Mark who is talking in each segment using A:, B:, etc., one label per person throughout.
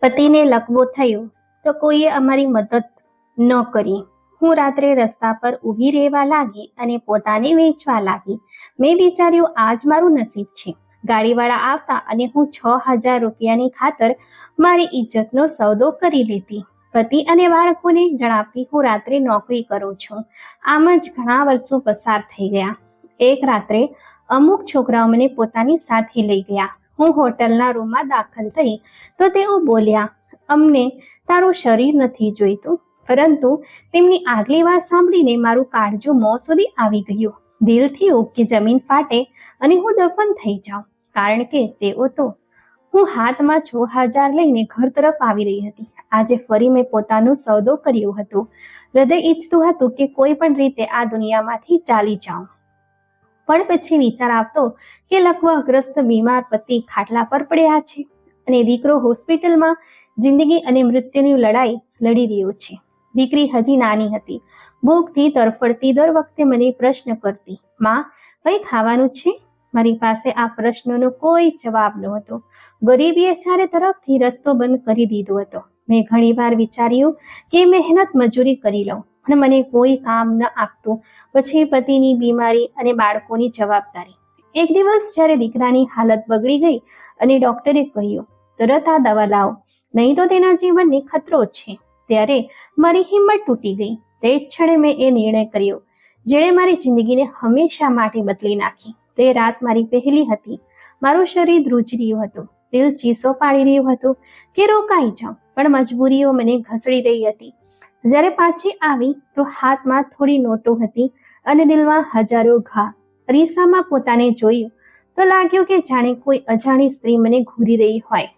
A: પતિને લકવો થયો તો કોઈએ અમારી મદદ ન કરી. હું રાત્રે રસ્તા પર ઊભી રહેવા લાગી અને પોતાને વેચવા લાગી. મેં વિચાર્યું આ જ મારું નસીબ છે. ગાડીવાળા આવતા અને હું 6,000 રૂપિયાની ખાતર મારી ઇજ્જતનો સોદો કરી લેતી. પતિ અને બાળકોને જણાવતી હું રાત્રે નોકરી કરું છું. આમ જ ઘણા વર્ષો પસાર થઈ ગયા. એક રાત્રે અમુક છોકરાઓ મને પોતાની સાથે લઈ ગયા. હું હોટલના રૂમમાં દાખલ થઈ તો તેઓ બોલ્યા, અમને તારું શરીર નથી જોઈતું. પરંતુ તેમની આગલી વાત સાંભળીને મારું કાળજું મોં સુધી આવી ગયું. દિલ થયું કે જમીન ફાટે અને હું દફન થઈ જાઉં, કારણ કે તેઓ તો હું હાથમાં 6,000 લઈને ઘર તરફ આવી રહી હતી. આજે ફરી મેં પોતાનો સોદો કર્યો હતો. હૃદય ઈચ્છતું હતું કે કોઈ પણ રીતે આ દુનિયામાંથી ચાલી જાઉં. પણ પછી વિચાર આવતો કે લકવાગ્રસ્ત બીમાર પતિ ખાટલા પર પડ્યા છે અને દીકરો હોસ્પિટલમાં જિંદગી અને મૃત્યુની લડાઈ લડી રહ્યો છે. દીકરી હજી નાની હતી. ભૂખથી તરફડતી દર વખતે મને પ્રશ્ન કરતી, માં, કંઈ ખાવાનું છે? મારી પાસે આ પ્રશ્નનો કોઈ જવાબ નહોતો. ગરીબીએ ચારે તરફથી રસ્તો બંધ કરી દીધો હતો. મેં ઘણીવાર વિચાર્યું કે મહેનત મજૂરી કરી લઉં, પણ મને કોઈ કામ ન આપતું. પછી પતિની બીમારી અને બાળકોની જવાબદારી. એક દિવસ જ્યારે દીકરાની હાલત બગડી ગઈ અને ડોક્ટરે કહ્યું, તરત આ દવા લાવો, નહીં તો તેના જીવનને ખતરો છે, ત્યારે મારી હિંમત તૂટી ગઈ. તે જ ક્ષણે મેં એ નિર્ણય કર્યો જેણે મારી જિંદગીને હંમેશા માટે બદલી નાખી. તે રાત મારી પહેલી હતી. મારું શરીર ધ્રુજી રહ્યું હતું. દિલ ચીસો પાડી રહ્યું હતું કે રોકાઈ જાઉં, પણ મજબૂરીઓ મને ઘસડી રહી હતી. જ્યારે પાછી આવી તો હાથમાં થોડી નોટો હતી અને દિલમાં હજારો ઘા. અરીસામાં પોતાને જોયું તો લાગ્યું કે જાણે કોઈ અજાણી સ્ત્રી મને ઘૂરી રહી હોય.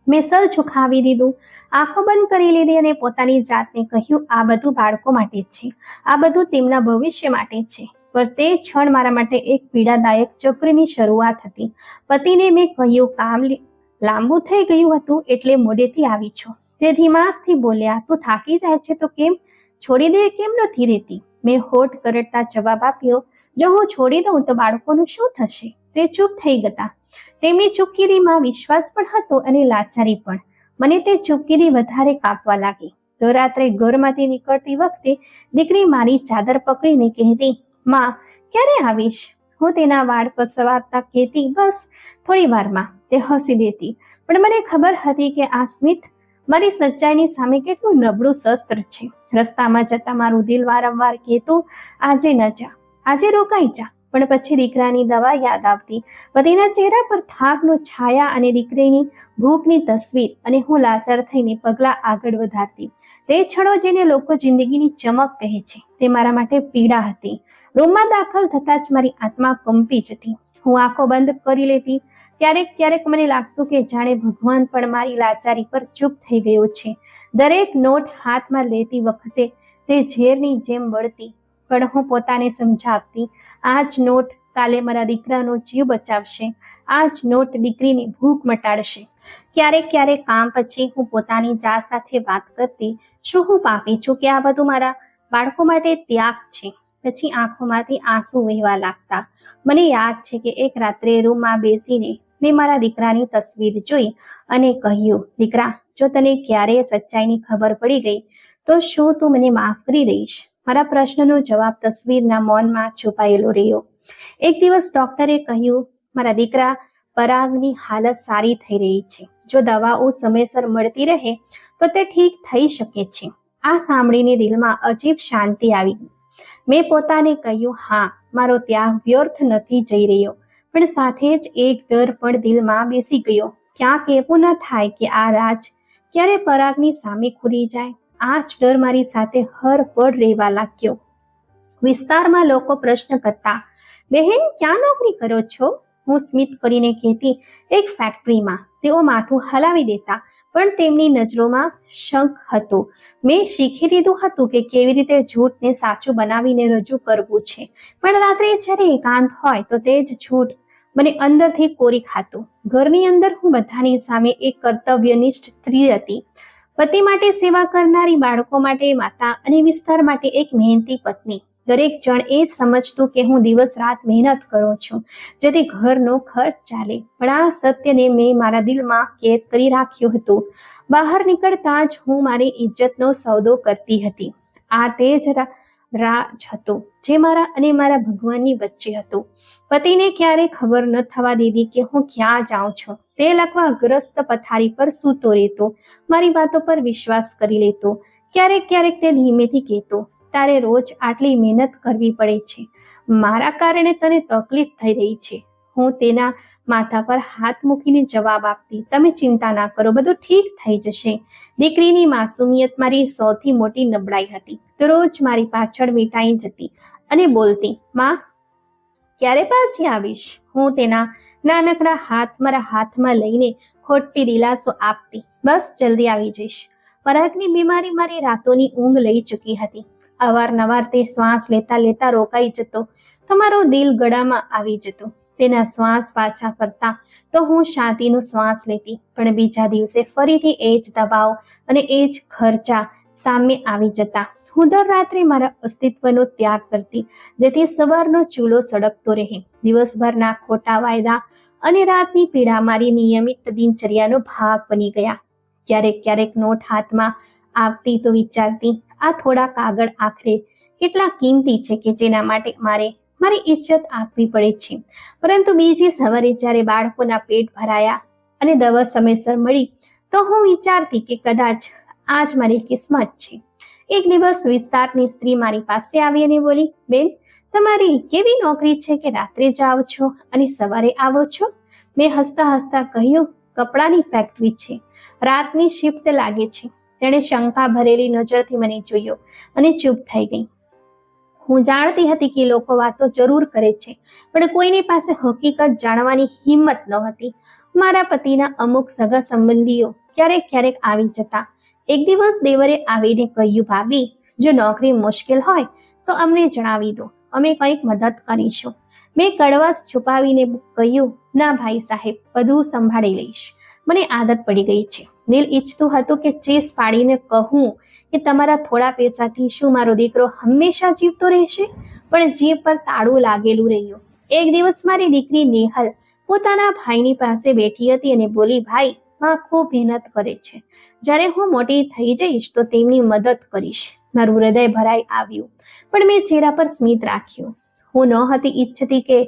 A: મેં સર ઝુકાવી દીધું, આંખો બંધ કરી લીધી અને પોતાની જાતને કહ્યું, આ બધું બાળકો માટે છે, આ બધું તેમના ભવિષ્ય માટે છે. પણ તે ક્ષણ મારા માટે એક પીડાદાયક ચક્રની શરૂઆત હતી. પતિને મેં કહ્યું, કામ લાંબુ થઈ ગયું હતું એટલે મોડેથી આવી છું. તે ધીમાસથી બોલ્યા, તું થાકી જાય છે તો કેમ છોડી દે, કેમ નથી રહેતી? મેં હોઠ કરડતા જવાબ આપ્યો, જો હું છોડી દઉં તો બાળકોનું શું થશે? તે ચૂપ થઈ ગયા. તેમની ચૂપકીદીમાં વિશ્વાસ પણ હતો અને લાચારી પણ. મને તે ચૂપકીદી વધારે કાપવા લાગી. તો રાત્રે ઘરમાંથી નીકળતી વખતે દીકરી મારી ચાદર પકડીને કહેતી, માં, ક્યારે આવીશ? હું તેના વાળ પસવારતા કહેતી, બસ થોડી વારમાં. તે હસી દેતી, પણ મને ખબર હતી કે આ સ્મિત મારી સચ્ચાઈની સામે કેટલું નબળું શસ્ત્ર છે. રસ્તામાં જતા મારું દિલ વારંવાર કહેતું, આજે ન જા, આજે રોકાઈ જા. પણ પછી દીકરાની દવા યાદ આવતી, પતિના ચહેરા પર થાકનો છાયા અને દીકરીની ભૂખની તસવીર, અને હું લાચાર થઈને પગલાં આગળ વધારતી. તે ક્ષણો જેને લોકો જિંદગીની ચમક કહે છે, તે મારા માટે પીડા હતી. રૂમમાં દાખલ થતાં જ મારી આત્મા કંપી જતી. હું આંખો બંધ કરી લેતી. ક્યારેક મને લાગતું કે જાણે ભગવાન પણ મારી લાચારી પર ચૂપ થઈ ગયો છે. દરેક નોટ હાથમાં લેતી વખતે તે ઝેરની જેમ બળતી. પણ હું પોતાને સમજાવતી, આ જ નોટ કાલે મારા દીકરાનો જીવ બચાવશે, આ જ નોટ દીકરીની ભૂખ મટાડશે. ક્યારેક કામ પછી હું પોતાની જાત સાથે વાત કરતી, શું હું પાપી છું કે આ બધું મારા બાળકો માટે ત્યાગ છે? પછી આંખોમાંથી આંસુ વહેવા લાગતા. મને યાદ છે કે એક રાત્રે રૂમમાં બેસીને મેં મારા દીકરાની તસવીર જોઈ અને કહ્યું, દીકરા, જો તને ક્યારેય સચ્ચાઈની ખબર પડી ગઈ તો શું તું મને માફ કરી દઈશ? મારા પ્રશ્નનો જવાબ તસવીરના મૌનમાં છુપાયેલો રહ્યો. એક દિવસ ડોક્ટરે કહ્યું, મારા દીકરા પરાગની હાલત સારી થઈ રહી છે. જો દવાઓ સમયસર મળતી રહે તો તે ઠીક થઈ શકે છે. આ સાંભળીને દિલમાં અજીબ શાંતિ આવી. મેં પોતાને કહ્યું, હા, મારો ત્યાગ વ્યર્થ નથી જઈ રહ્યો. પણ સાથે જ એક ડર પણ દિલમાં બેસી ગયો. ક્યાંક એવું ન થાય કે આ રાજ ક્યારે પરાગની સામે ખુલી જાય. આ જ ડર મારી સાથે હર પળ રહેવા લાગ્યો. વિસ્તારમાં લોકો પ્રશ્ન કરતા, બહેન, ક્યાં નોકરી કરો છો? હું સ્મિત કરીને કહેતી, એક ફેક્ટરીમાં. તેઓ માથું હલાવી દેતા, પણ તેમની નજરોમાં શંખ હતો. મેં શીખી લીધું હતું કે કેવી રીતે જૂઠને સાચું બનાવીને રજૂ કરવું છે. પણ રાત્રે જ્યારે એકાંત હોય તો તે જ જૂઠ મને અંદરથી કોરી ખાતું. ઘરની અંદર હું બધાની સામે એક કર્તવ્યનિષ્ઠ સ્ત્રી હતી. પતિ માટે સેવા કરનારી, બાળકો માટે માતા અને વિસ્તાર માટે એક મહેનતી પત્ની. દરેક જણ એ જ સમજતું કે હું દિવસ રાત મહેનત કરું છું જેથી ઘરનો ખર્ચ ચાલે, પણ આ સત્યને મેં મારા દિલમાં કેદ કરી રાખ્યું હતું. બહાર નીકળતા જ હું મારી ઇજ્જતનો સોદો કરતી હતી. આ તે જ રાજ હતો જે મારા અને મારા ભગવાનની વચ્ચે હતું. પતિને ક્યારે ખબર ન થવા દીધી કે હું ક્યાં જાઉં છું. તે લકવાગ્રસ્ત પથારી પર સૂતો રહેતો, મારી વાતો પર વિશ્વાસ કરી લેતો. ક્યારેક ક્યારેક તે ધીમેથી કહેતો, તારે રોજ આટલી મહેનત કરવી પડે છે, મારા કારણે તને તકલીફ થઈ રહી છે. હું તેના માથા પર હાથ મૂકીને જવાબ આપતી, તમે ચિંતા ના કરો, બધું ઠીક થઈ જશે. દીકરીની માસુમિયત મારી સૌથી મોટી નબળાઈ હતી. તો રોજ મારી પાછળ મીઠાઈ જતી અને બોલતી, માં ક્યારે પાછી આવીશ? હું તેના નાનકડા હાથ મારા હાથમાં લઈને ખોટી દિલાસો આપતી, બસ જલ્દી આવી જઈશ. પરાગની બીમારી મારી રાતોની ઊંઘ લઈ ચૂકી હતી. અવારનવાર તે શ્વાસ લેતા લેતા રોકાઈ જતો તો મારો દિલ ગળામાં આવી જતો. તેના શ્વાસ પાછા ફરતા તો હું શાંતિનો શ્વાસ લેતી, પણ બીજા દિવસે ફરીથી એ જ દબાવ અને એ જ ખર્ચા સામે આવી જતા. હું દર રાત્રે મારા અસ્તિત્વનો ત્યાગ કરતી જેથી સવારનો ચૂલો સળગતો રહે. દિવસભરના ખોટા વાયદા અને રાતની પીડા મારી નિયમિત દિનચર્યાનો ભાગ બની ગયા. ક્યારેક ક્યારેક નોટ હાથમાં આવતી તો વિચારતી, આ થોડા કાગળ આખરે કેટલા કિંમતી છે કે જેના માટે મારી ઇજ્જત આપવી પડે છે. પરંતુ બીજી સવારે જ્યારે બાળકોના પેટ ભરાયા અને દવા સમયસર મળી તો હું વિચારતી કે કદાચ આ જ મારી કિસ્મત છે. એક દિવસ વિસ્તારની સ્ત્રી મારી પાસે આવી અને બોલી, બેન તમારી કેવી નોકરી છે કે રાત્રે જાઓ છો અને સવારે આવો છો? મેં હસતા હસતા કહ્યું, કપડાની ફેક્ટરી છે, રાતની શિફ્ટ લાગે છે. તેણે શંકા ભરેલી નજરથી મને જોયો અને ચૂપ થઈ ગઈ. હું જાણતી હતી કે લોકો વાતો જરૂર કરે છે, પણ કોઈની પાસે હકીકત જાણવાની હિંમત ન હતી. મારા પતિના અમુક સગા સંબંધીઓ ક્યારેક ક્યારેક આવી જતા. એક દિવસ દેવરે આવીને કહ્યું, ભાભી જો નોકરી મુશ્કેલ હોય તો અમને જણાવી દો, અમે કંઈક મદદ કરીશું. મેં કડવાશ છુપાવીને કહ્યું, ના ભાઈ સાહેબ, બધું સંભાળી લઈશ, મને આદત પડી ગઈ છે. દિલ ઈચ્છતું હતું કે ચીસ પાડીને કહું કે તમારા થોડા પૈસાથી શું મારો દીકરો હંમેશા જીવતો રહેશે, પણ જીભ પર તાળું લાગેલું રહ્યું. એક દિવસ મારી દીકરી નેહલ પોતાના ભાઈની પાસે બેઠી હતી અને બોલી, ભાઈ માં ખૂબ મહેનત કરે છે, જ્યારે હું મોટી થઈ જઈશ તો તેમની મદદ કરીશ. મારું હૃદય ભરાઈ આવ્યું, પણ મેં ચહેરા પર સ્મિત રાખ્યું. હું નહોતી ઈચ્છતી કે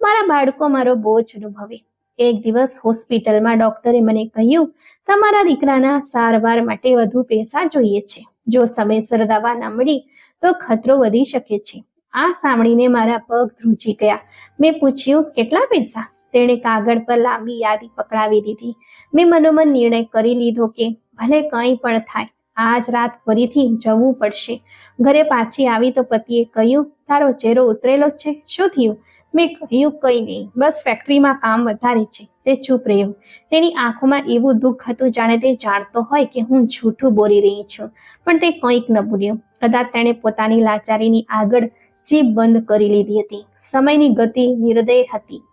A: મારા બાળકો મારો બોજ અનુભવે. એક દિવસ હોસ્પિટલમાં ડોક્ટરે મને કહ્યું, તમારા દીકરાના સારવાર માટે વધુ પૈસા જોઈએ છે. જો સમયસર દવા ન મળી તો ખતરો વધી શકે છે. આ સાંભળીને મારા પગ ધ્રુજી ગયા. મેં પૂછ્યું, કેટલા પૈસા? તેણે કાગળ પર લાંબી યાદી પકડાવી દીધી. મેં મનોમન નિર્ણય કરી લીધો કે ભલે કંઈ પણ થાય, આજ રાત ફરીથી જવું પડશે. ઘરે પાછી આવી તો પતિએ કહ્યું, તારો ચહેરો ઉતરેલો છે, શું થયું? મેં કહ્યું, કંઈ નહીં, બસ ફેક્ટરીમાં કામ વધારે છે. તે ચૂપ રહ્યો. તેની આંખોમાં એવું દુઃખ હતું જાણે તે જાણતો હોય કે હું જૂઠું બોલી રહી છું, પણ તે કંઈક ન બોલ્યો. કદાચ તેણે પોતાની લાચારીની આગળ જીભ બંધ કરી લીધી હતી. સમયની ગતિ નિર્દય હતી.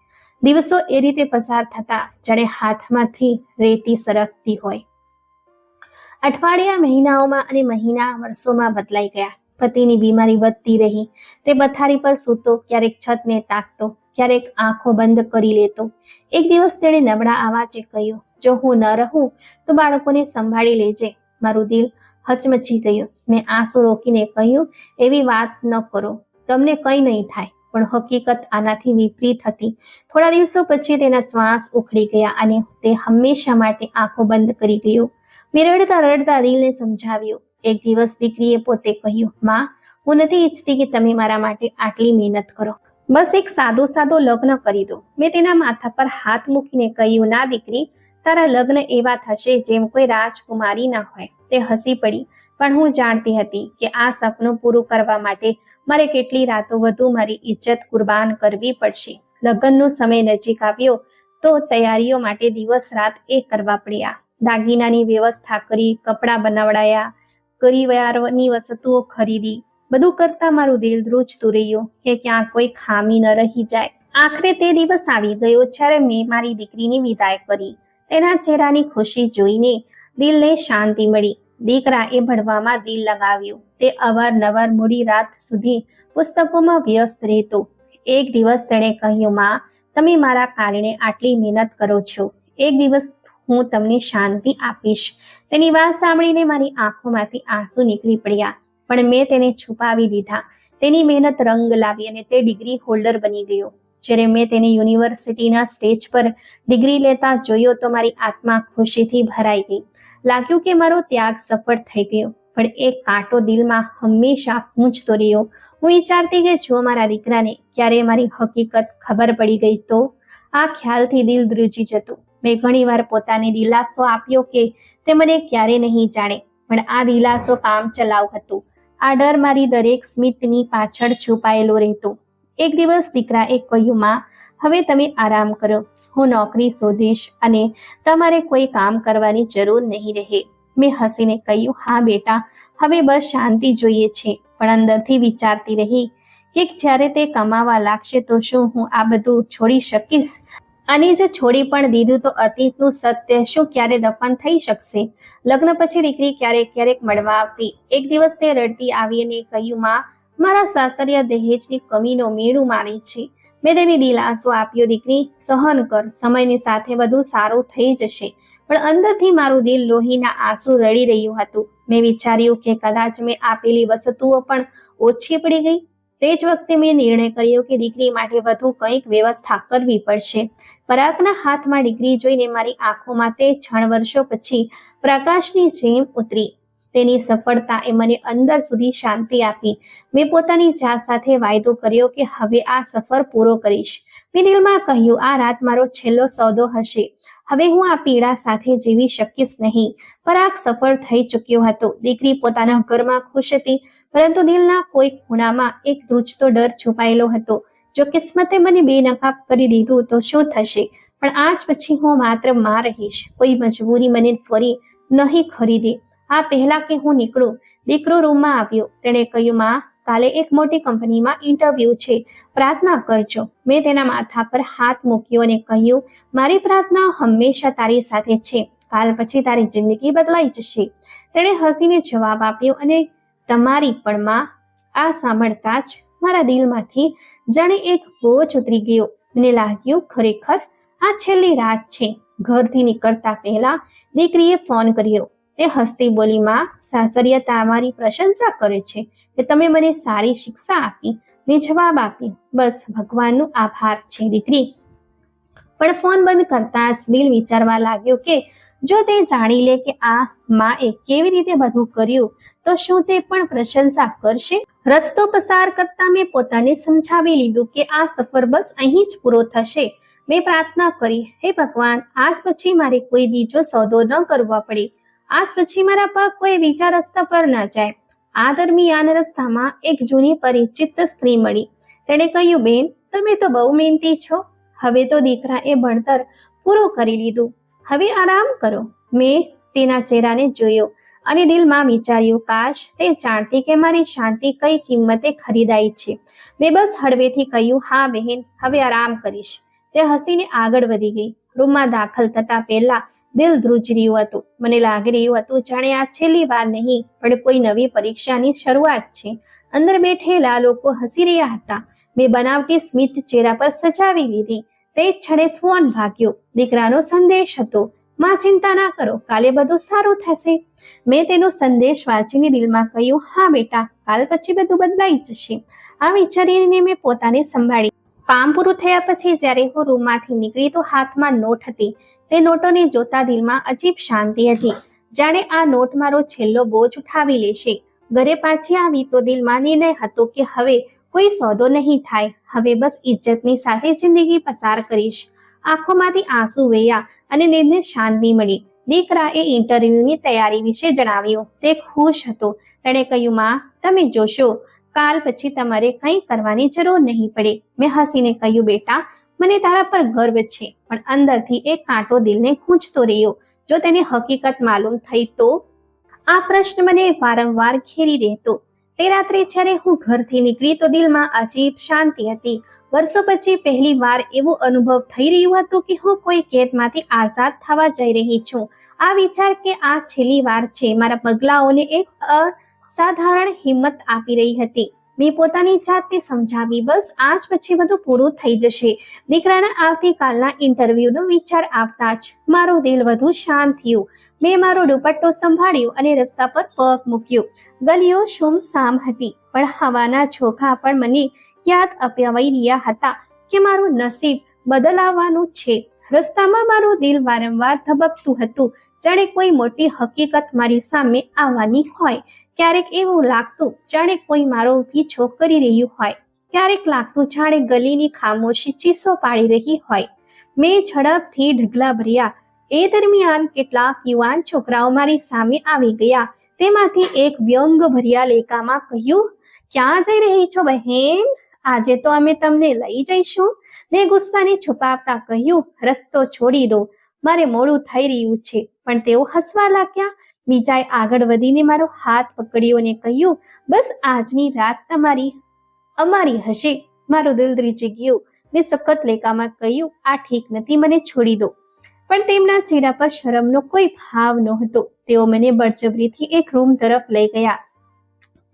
A: દિવસો એ રીતે પસાર થતા જાણે હાથમાંથી રેતી સરકતી હોય. અઠવાડિયા મહિનાઓમાં અને મહિના વર્ષોમાં બદલાઈ ગયા. પતિની બીમારી વધતી રહી. તે પથારી પર સૂતો, ક્યારેક છતને તાકતો, ક્યારેક આંખો બંધ કરી લેતો. એક દિવસ તેણે નબળા અવાજે કહ્યું, જો હું ન રહું તો બાળકોને સંભાળી લેજે. મારું દિલ હચમચી ગયું. મેં આંસુ રોકીને કહ્યું, એવી વાત ન કરો, તમને કંઈ નહીં થાય. પણ હકીકત આનાથી વિપરીત હતી. થોડા દિવસો પછી તેના શ્વાસ ઉખડી ગયા અને તે હંમેશા માટે આંખો બંધ કરી ગયો. મેં રડતા રડતા દિલને સમજાવ્યું. એક દિવસ દીકરીએ પોતે કહ્યું, માં હું નથી ઈચ્છતી કે તમે મારા માટે આટલી મહેનત કરો, બસ એક સાદો લગ્ન કરી દો. મેં તેના માથા પર હાથ મૂકીને કહ્યું, ના દીકરી, તારા લગ્ન એવા થશે જેમ કોઈ રાજકુમારી ના હોય. તે હસી પડી, પણ હું જાણતી હતી કે આ સપનું પૂરું કરવા માટે મારે કેટલી રાતો વધુ મારી ઇજ્જત કુરબાન કરવી પડશે. લગ્નનો સમય નજીક આવ્યો તો તૈયારીઓ માટે દિવસ રાત એક કરવા પડ્યા. દાગીનાની વ્યવસ્થા કરી, કપડાં બનાવડાયા, કરિયાવરની વસ્તુઓ ખરીદી. બધું કરતા મારું દિલ ધ્રુજતું રહ્યું કે ક્યાં કોઈ ખામી ન રહી જાય. આખરે તે દિવસ આવી ગયો જ્યારે મેં મારી દીકરીની વિદાય કરી. તેના ચહેરાની ખુશી જોઈને દિલને શાંતિ મળી. દીકરાએ ભણવામાં દિલ લગાવ્યું. તે અવારનવાર મોડી રાત સુધી પુસ્તકોમાં વ્યસ્ત રહેતો. એક દિવસ તેણે કહ્યું, માં, તમે મારા કારણે આટલી મહેનત કરો છો. એક દિવસ હું તમને શાંતિ આપીશ. તેની વાત સાંભળીને મારી આંખોમાંથી આંસુ નીકળી પડ્યા, પણ મેં તેને છુપાવી દીધા. તેની મહેનત રંગ લાવી અને તે ડિગ્રી હોલ્ડર બની ગયો. જ્યારે મેં તેને યુનિવર્સિટીના સ્ટેજ પર ડિગ્રી લેતા જોયો તો મારી આત્મા ખુશીથી ભરાઈ ગઈ. લાગ્યું કે મારો ત્યાગ સફળ થઈ ગયો, પણ એક કાંટો દિલમાં હંમેશા ગૂંજતો રહ્યો. હું વિચારતી કે જો મારા દીકરાને ક્યારે મારી હકીકત ખબર પડી ગઈ તો? આ ખ્યાલથી દિલ ધ્રુજી જતું. મેં ઘણીવાર પોતાને દિલાસો આપ્યો કે તે મને ક્યારે નહીં જાણે, પણ આ દિલાસો કામ ચલાવ હતું. આ ડર મારી દરેક સ્મિતની પાછળ છુપાયેલો રહેતો. એક દિવસ દીકરાએ કહ્યું, માં, હવે તમે આરામ કરો, હું નોકરી શોધીશ અને તમારે કોઈ કામ કરવાની જરૂર નહીં રહે. મેં હસીને કહ્યું, હા બેટા, હવે બસ શાંતિ જોઈએ છે. પણ અંદરથી વિચારતી રહી કે જ્યારે તે કમાવા લાગશે તો શું હું આ બધું છોડી શકીશ? અને જો છોડી પણ દીધું તો અતીતનું સત્ય શું ક્યારે દફન થઈ શકશે? લગ્ન પછી દીકરી ક્યારેક મળવા આવતી. એક દિવસ તે રડતી આવી અને કહ્યું, માં, મારા સાસરિયા દહેજની કમીનો મેળું મારે છે. મેં તેને દિલાસો આપ્યો, દીકરી, સહન કર, સમયની સાથે બધું સારું થઈ જશે. પણ અંદરથી મારું દિલ લોહીના આંસુ રડી રહ્યું હતું. મેં વિચાર્યું કે કદાચ મેં આપેલી વસ્તુઓ પણ ઓછી પડી ગઈ. તે જ વખતે મેં નિર્ણય કર્યો કે દીકરી માટે વધુ કંઈક વ્યવસ્થા કરવી પડશે. પરાગના હાથમાં ડિગ્રી જોઈને મારી આંખોમાં તે ક્ષણ વર્ષો પછી પ્રકાશની જેમ ઉતરી. તેની સફળતાએ મને અંદર સુધી શાંતિ આપી. મેં પોતાની જાત સાથે વાયદો કર્યો કે હવે આ સફર પૂરો કરીશ. મેં દિલમાં કહ્યું, આ રાત મારો છેલ્લો સોદો હશે. હવે હું આ પીડા સાથે જીવી શકીશ નહીં. પરાગ સફળ થઈ ચૂક્યો હતો. દીકરી પોતાના ઘરમાં ખુશ હતી, પરંતુ દિલના કોઈ ખૂણામાં એક ધ્રુજતો ડર છુપાયેલો હતો. જો કિસ્મતે મને બેનકાબ કરી દીધું તો શું થશે? પણ આજ પછી હું માત્ર માં રહીશ. કોઈ મજબૂરી મને ફરી નહીં ખરીદે. આ પહેલા કે હું નીકળું, દીકરો રૂમમાં આવ્યો. તેણે કહ્યું, માં, કાલે એક મોટી કંપનીમાં ઇન્ટરવ્યુ છે, પ્રાર્થના કરજો. મેં તેના માથા પર હાથ મૂક્યો અને કહ્યું, મારી પ્રાર્થના હંમેશા તારી સાથે છે. કાલ પછી તારી જિંદગી બદલાઈ જશે. તેણે હસીને જવાબ આપ્યો, અને તમારી પણ, માં. આ સાંભળતા જ મારા દિલમાંથી જાણે એક બોજ ઉતરી ગયો. મને લાગ્યું ખરેખર આ છેલ્લી રાત છે. ઘરથી નીકળતા પહેલા દીકરીએ ફોન કર્યો. તે હસતી બોલી, માં, સાસરિયા તમારી પ્રશંસા કરે છે કે તમે મને સારી શિક્ષા આપી. મેં જવાબ આપ્યો, બસ ભગવાનનો આભાર છે દીકરી. પણ ફોન બંધ કરતા જ દિલ વિચારવા લાગ્યો કે જો તે જાણી લે કે આ માએ કેવી રીતે બધું કર્યું તો શું તે પણ પ્રશંસા કરશે? રસ્તો પસાર કરતા મેં પોતાને સમજાવી લીધું કે આ સફર બસ અહીં જ પૂરો થશે. મેં પ્રાર્થના કરી, હે ભગવાન, આજ પછી મારે કોઈ બીજો સોદો ન કરવો પડે. આજ પછી મારા પગ કોઈ બીજા રસ્તા પર ન જાય. આ દરમિયાન રસ્તામાં એક જૂની પરિચિત સ્ત્રી મળી. તેણે કહ્યું, બેન, તમે તો બહુ મહેનતી છો. હવે તો દીકરાએ ભણતર પૂરું કરી લીધું, હવે આરામ કરો. મેં તેના ચહેરાને જોયો અને દિલમાં વિચાર્યું, કાશ તે જાણતી કે મારી શાંતિ કઈ કિંમતે ખરીદાઈ છે. મેં બસ હળવેથી કહ્યું, હા બહેન, હવે આરામ કરીશ. તે હસીને આગળ વધી ગઈ. રૂમમાં દાખલ થતા પહેલા દિલ ધ્રુજી રહ્યું હતું. મને લાગી રહ્યું હતું જાણે આ છેલ્લી વાર નહીં, પણ કોઈ નવી પરીક્ષાની શરૂઆત છે. અંદર બેઠેલા લોકો હસી રહ્યા હતા. મેં બનાવટી સ્મિત ચહેરા પર સજાવી લીધી. તે જ ક્ષણે ફોન ભાગ્યો. દીકરાનો સંદેશ હતો, માં, ચિંતા ના કરો, કાલે બધું સારું થશે. મેં તેનો સંદેશ વાંચીને દિલમાં કહ્યું, હા બેટા, કાલ પછી બધું બદલાઈ જશે. આ વિચારીને મેં પોતાને સંભાળી. કામ પૂરું થયા પછી જ્યારે હું રૂમમાંથી નીકળી તો હાથમાં નોટ હતી. તે નોટોને જોતા દિલમાં અજીબ શાંતિ હતી, જાણે આ નોટ મારો છેલ્લો બોજ ઉઠાવી લેશે. ઘરે પાછી આવી તો દિલમાં નિર્ણય હતો કે હવે કોઈ સોદો નહીં થાય. હવે બસ ઇજ્જતની સાથે જિંદગી પસાર કરીશ. આંખોમાંથી આંસુ વહ્યા અને દિલને શાંતિ મળી. દીકરાએ ઇન્ટરવ્યુની તૈયારી વિશે જણાવ્યું. તે ખુશ હતો. તેણે કહ્યું, માં, તમે જોશો, કાલ પછી તમારે કંઈ કરવાની જરૂર નહીં પડે. મેં હસીને કહ્યું, બેટા, મને તારા પર ગર્વ છે. પણ અંદરથી એક કાંટો દિલને ખૂંચતો રહ્યો. જો તેને હકીકત માલુમ થઈ તો? આ પ્રશ્ન મને વારંવાર ઘેરી રહેતો. તે રાત્રે જ્યારે હું ઘરથી નીકળી તો દિલમાં અજીબ શાંતિ હતી. વર્ષો પછી પહેલી વાર એવો અનુભવ થઈ રહ્યો હતો કે હું કોઈ કેદમાંથી આઝાદ થવા જઈ રહી છું. આ વિચાર કે આ છેલ્લી વાર છે મારા પગલાઓને એક અસાધારણ હિંમત આપી રહી હતી. મેં પોતાની જાતને સમજાવી, બસ આજ પછી બધું પૂરું થઈ જશે. દીકરાના આવતીકાલના ઇન્ટરવ્યુનો વિચાર આવતા જ મારું દિલ વધુ શાંત થયું. મેં મારો દુપટ્ટો સંભાળ્યો અને રસ્તા પર પગ મૂક્યો. ગલીઓ સુમસામ હતી, પણ હવાના ઝોખા પણ મને યાદ અપાવી રહ્યા હતા કે મારું નસીબ બદલાવાનું છે. રસ્તામાં મારું દિલ વારંવાર ધબકતું હતું, જાણે કોઈ મોટી હકીકત મારી સામે આવવાની હોય. ક્યારેક એવું લાગતું જાણે કોઈ મારો પીછો કરી રહ્યું હોય, ક્યારેક લાગતું જાણે ગલીની ખામોશી ચીસો પાડી રહી હોય. મેં ઝડપથી ઢગલા ભર્યા. એ દરમિયાન કેટલાક યુવાન છોકરાઓ મારી સામે આવી ગયા. તેમાંથી એક વ્યંગ ભર્યા લેખામાં કહ્યું, ક્યાં જઈ રહી છો બહેન? આજે તો અમે તમને લઈ જઈશું. મેં ગુસ્સાને છુપાવતા કહ્યું, રસ્તો છોડી દો, મારે મોડું થઈ રહ્યું છે. પણ તેઓ હસવા લાગ્યા. બીજાએ આગળ વધીને મારો હાથ પકડ્યો અને કહ્યું, બસ આજની રાત અમારી હશે. મારું દિલ ધ્રુજી ગયું. મેં સખત લેખામાં કહ્યું, આ ઠીક નથી, મને છોડી દો. પણ તેમના ચહેરા પર શરમનો કોઈ ભાવ નહોતો. તેઓ મને બળજબરીથી એક રૂમ તરફ લઈ ગયા.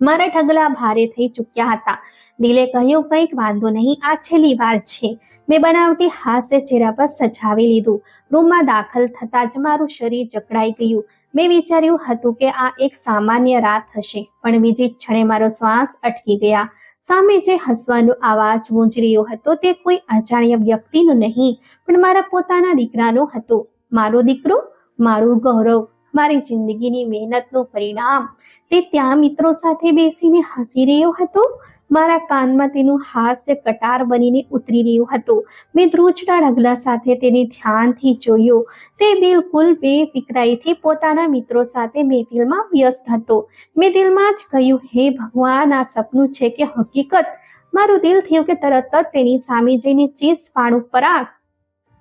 A: મારા ઢગલા ભારે થઈ ચૂક્યા હતા. દિલે કહ્યું, કંઈક વાંધો નહીં, આ છેલ્લી વાર છે. મેં બનાવટી હાસ્ય ચહેરા પર સજાવી લીધું. રૂમમાં દાખલ થતાં જ મારું શરીર જકડાઈ ગયું. મેં વિચાર્યું હતું કે આ એક સામાન્ય રાત હશે, પણ બીજી ક્ષણે મારો શ્વાસ અટકી ગયા. સામે જે હસવાનો અવાજ ગુંજી રહ્યો હતો તે કોઈ અજાણ્યા વ્યક્તિનો નહીં, પણ મારા પોતાના દીકરાનો હતો. મારો દીકરો, મારું ગૌરવ, મારી જિંદગીની મહેનતનું પરિણામ. તે ત્યાં મિત્રો સાથે બેસીને હસી રહ્યો હતો. મારા કાનમાં તેનું હાસ્ય કટાર બનીને ઉતરી રહ્યું હતું. મેં ધ્રુજતા ડગલા સાથે તેને ધ્યાનથી જોયો. તે બિલકુલ બેફિકરાઈથી પોતાના મિત્રો સાથે મહેફિલમાં વ્યસ્ત હતો. મેં દિલમાં જ કહ્યું, હે ભગવાન, આ સપનું છે કે હકીકત? મારું દિલ થયું કે તરત જ તેની સામે જઈને ચીસ પાડું, પરાગ,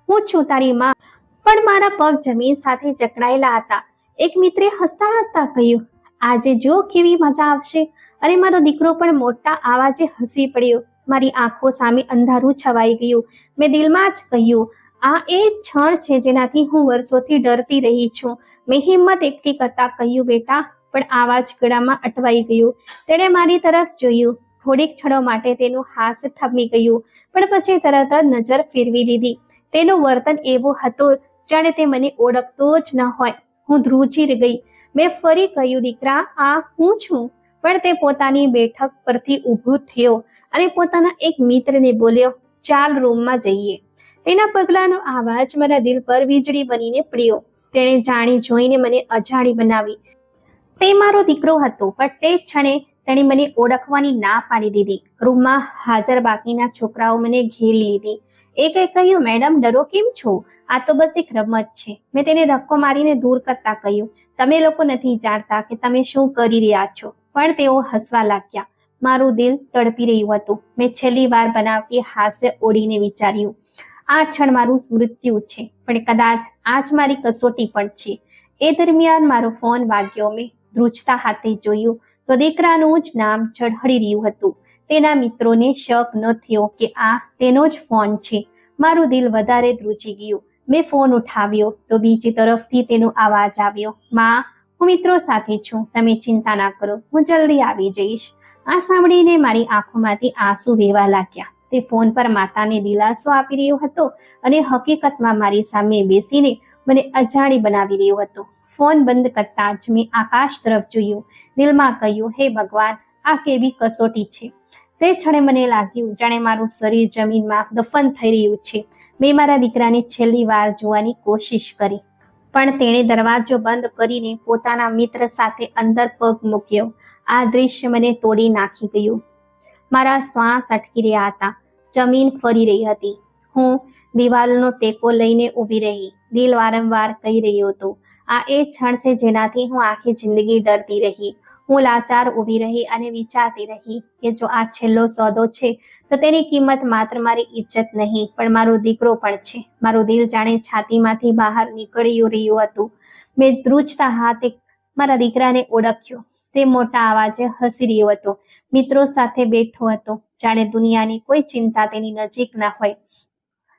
A: હું છું તારી માં. પણ મારા પગ જમીન સાથે જકડાયેલા હતા. એક મિત્રે હસતા હસતા કહ્યું, આજે જો કેવી મજા આવશે. અને મારો દીકરો પણ મોટા અવાજે હસી પડ્યો. મારી આંખો સામે અંધારું છવાઈ ગયું. મેં દિલમાં જ કહ્યું, આ એ ક્ષણ છે જેનાથી હું વર્ષોથી ડરતી રહી છું. મેં હિંમત એકઠી કરતા કહ્યું, બેટા. પણ આવાજ ગળામાં અટવાઈ ગયો. તેણે મારી તરફ જોયું. થોડીક ક્ષણો માટે તેનું હાસ્ય થમી ગયું, પણ પછી તરત જ નજર ફેરવી લીધી. તેનું વર્તન એવું હતું જાણે તે મને ઓળખતો જ ન હોય. હું ધ્રુજી ગઈ. મેં ફરી કહ્યું, દીકરા, આ હું છું. પણ તે પોતાની બેઠક પરથી ઊભો થયો અને પોતાના એક મિત્રને બોલ્યો, ચાલ રૂમમાં જઈએ. તેના પગલાંનો અવાજ મારા દિલ પર વીજળી બનીને પડ્યો. તેણે જાણી જોઈને મને અજાણી બનાવી. તે મારો દીકરો હતો, પણ તે ક્ષણે તેણે મને ઓળખવાની ના પાડી દીધી. રૂમમાં હાજર બાકીના છોકરાઓ મને ઘેરી લીધી. એકે કહ્યું, મેડમ, ડરો કેમ છો? આ તો બસ એક રમત છે. મેં તેને ધક્કો મારીને દૂર કરતા કહ્યું, તમે લોકો નથી જાણતા કે તમે શું કરી રહ્યા છો. પણ તેઓ હસવા લાગ્યા. મારું દિલ તડપી રહ્યું હતું. મેં છેલ્લી વાર બનાવટી હાસ્ય ઓળીને વિચાર્યું, આ ક્ષણ મારું મૃત્યુ છે, પણ કદાચ આજ મારી કસોટી પણ છે. એ દરમિયાન મારો ફોન વાગ્યો. મેં ધ્રુજતા હાથે જોયું તો દીકરાનું જ નામ ચઢળી રહ્યું હતું. તેના મિત્રોને શક ન થયો કે આ તેનો જ ફોન છે. મારું દિલ વધારે ધ્રુજી ગયું. મેં ફોન ઉઠાવ્યો તો બીજી તરફથી તેનો અવાજ આવ્યો, માં, હું મિત્રો સાથે છું, તમે ચિંતા ના કરો, હું જલ્દી આવી જઈશ. આ સાંભળીને મારી આંખોમાંથી આંસુ વહેવા લાગ્યા. તે ફોન પર માતાને દિલાસો આપી રહ્યો હતો અને હકીકતમાં મારી સામે બેસીને મને અજાણી બનાવી રહ્યો હતો. ફોન બંધ કરતા જ મેં આકાશ તરફ જોયું. દિલમાં કહ્યું, હે ભગવાન, આ કેવી કસોટી છે. તે ક્ષણે મને લાગ્યું જાણે મારું શરીર જમીનમાં દફન થઈ રહ્યું છે. મેં મારા દીકરાને છેલ્લી વાર જોવાની કોશિશ કરી, પણ તેણે દરવાજો બંધ કરીને પોતાના મિત્ર સાથે અંદર પગ મૂક્યો. આ દૃશ્ય મને તોડી નાખી ગયું. મારા શ્વાસ અટકી રહ્યા હતા. જમીન ફરી રહી હતી. હું દિવાલનો ટેકો લઈને ઊભી રહી. દિલ વારંવાર કહી રહ્યો હતો, આ એ ક્ષણ છે જેનાથી હું આખી જિંદગી ડરતી રહી. હું લાચાર ઊભી રહી અને વિચારતી રહી કે જો આ છેલ્લો સોદો છે તો તેની કિંમત માત્ર મારી ઇજ્જત નહીં, પણ મારો દીકરો પણ છે. મારું દિલ જાણે છાતીમાંથી બહાર નીકળી રહ્યું હતું. મેં ધ્રુજતા હાથે મારા દીકરાને ઓળખ્યો. તે મોટા અવાજે હસી રહ્યો હતો. મિત્રો સાથે બેઠો હતો, જાણે દુનિયાની કોઈ ચિંતા તેની નજીક ન હોય.